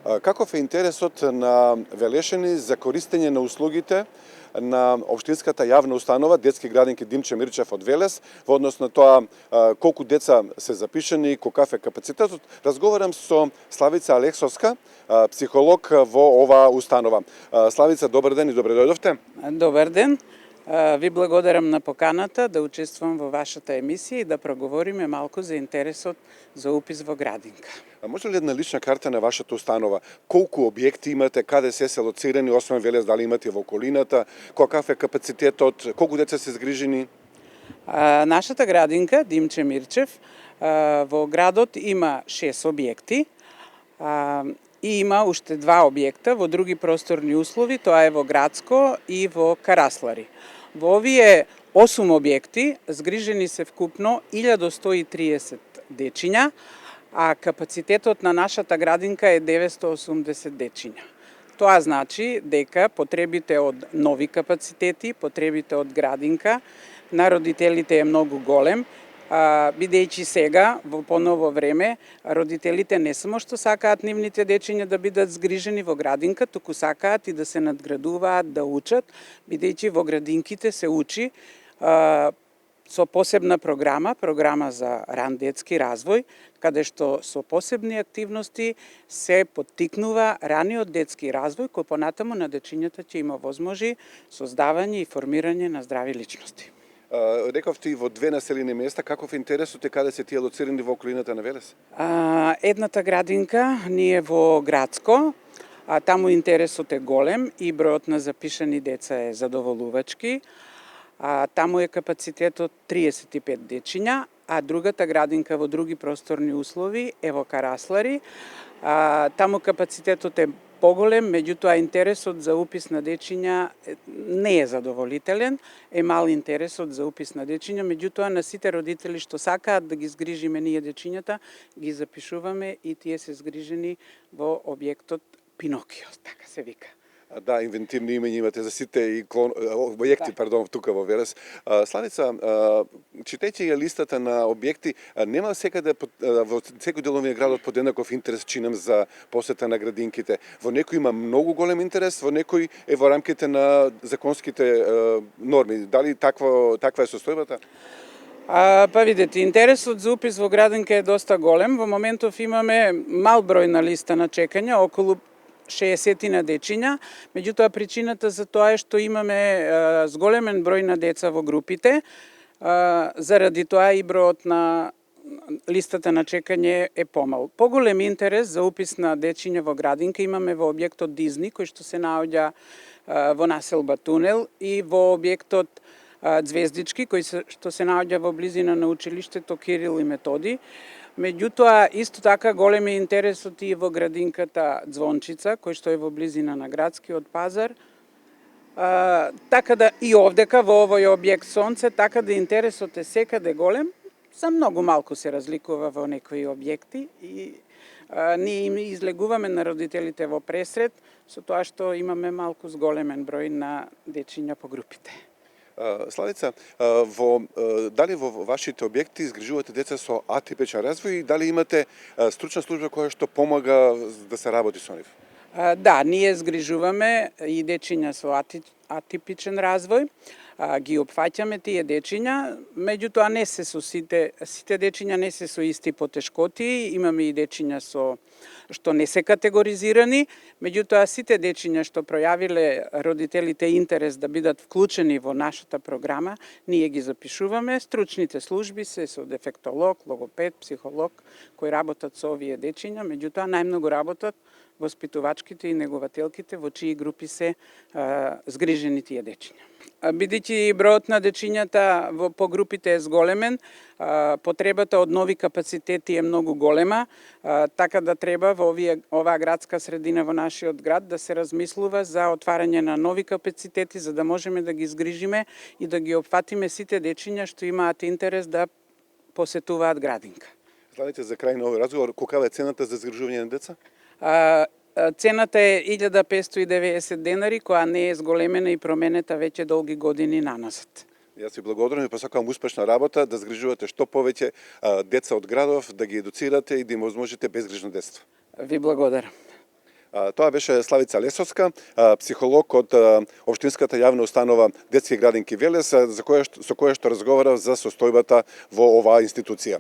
Каков е интересот на Велешани за користење на услугите на општинската јавна установа детски градинки Димче Мирчев од Велес во однос на тоа колку деца се запишани, каков е капацитетот? Разговарам со Славица Алексовска, психолог во оваа установа. Славица, добар ден и добре дојдовте. Добар ден. Ви благодарам на поканата да учествувам во вашата емисија и да проговориме малку за интересот за упис во градинка. Може ли една лична карта на вашата установа? Колку објекти имате, каде се лоцирани, освен Велес, дали имате во околината, каков е капацитетот, колку деца се згрижени? Нашата градинка, Димче Мирчев, во градот има 6 објекти и има уште 2 објекта во други просторни услови, тоа е во Градско и во Караслари. Во овие 8 објекти згрижени се вкупно 1130 дечиња, а капацитетот на нашата градинка е 980 дечиња. Тоа значи дека потребите од нови капацитети, потребите од градинка на родителите е многу голем, бидејќи сега, во поново време, родителите не само што сакаат нивните дечиња да бидат згрижени во градинка, туку сакаат и да се надградуваат, да учат, бидејќи во градинките се учи со посебна програма за ран детски развој, каде што со посебни активности се поттикнува раниот детски развој, кој понатаму на дечињата ќе има возможи создавање и формирање на здрави личности. Рековте и во 2 населени места, каков е интересот и каде се тие лоцирани во околината на Велес? Едната градинка ни е во Градско, таму интересот е голем и бројот на запишани деца е задоволувачки. Таму е капацитетот 35 дечиња, а другата градинка во други просторни услови е во Караслари. Таму капацитетот е поголем, меѓутоа интересот за упис на дечиња не е задоволителен, е мал интересот за упис на дечиња, меѓутоа на сите родители што сакаат да ги згрижиме ние дечињата, ги запишуваме и тие се згрижени во објектот Пинокио, така се вика. Да, инвентивни имења имате за сите објекти, тука во Велес. Славица, читајќи ја листата на објекти, нема секаде во секој дел на градот подеднаков интерес чинам за посета на градинките. Во некој има многу голем интерес, во некој е во рамките на законските норми. Дали таква е состојбата? Па видете, интересот за упис во градинка е доста голем. Во моментов имаме мал број на листа на чекање, околу 60 на дечиња, меѓутоа причината за тоа е што имаме зголемен број на деца во групите, заради тоа и бројот на листата на чекање е помал. Поголем интерес за упис на дечиња во градинка имаме во објектот Дизни, кој што се наоѓа во населба Тунел, и во објектот Звездички, кој што се наоѓа во близина на училиштето Кирил и Методи. Меѓутоа, исто така голем е интересот и во градинката Звончица, кој што е во близина на градскиот пазар. Така да и овдека во овој објект Сонце, така да интересот е секаде голем, за многу малку се разликува во некои објекти и ние им излегуваме на родителите во пресред со тоа што имаме малку зголемен број на дечиња по групите. Славица, дали во вашите објекти изгрижувате деца со атипичен развој и дали имате стручна служба која што помага да се работи со нив? Да, ние згрижуваме и дечиња со атипичен развој, ги опфаќаме тие дечиња, меѓутоа не се со сите дечиња не се со исти потешкоти, имаме и дечиња што не се категоризирани, меѓутоа сите дечиња што пројавиле родителите интерес да бидат вклучени во нашата програма, ние ги запишуваме. Стручните служби се со дефектолог, логопед, психолог кои работат со овие дечиња, меѓутоа најмногу работат воспитувачките и негователките во чии групи се згрижени тие дечиња. Бидејќи бројот на дечињата по групите е зголемен, потребата од нови капацитети е многу голема, така да треба во оваа градска средина во нашиот град да се размислува за отварање на нови капацитети за да можеме да ги згрижиме и да ги опфатиме сите дечиња што имаат интерес да посетуваат градинка. Славица, за крај на овој разговор, колка е цената за згрижување на деца? Цената е 1590 денари, која не е зголемена и променета веќе долги години наназад. Јас ви благодарам и посакувам успешна работа, да згрижувате што повеќе деца од градов, да ги едуцирате и да им возможите безгрижно детство. Ви благодарам. Тоа беше Славица Лесовска, психолог од Општинската јавна установа Детски градинки Велес, со која што разговарав за состојбата во оваа институција.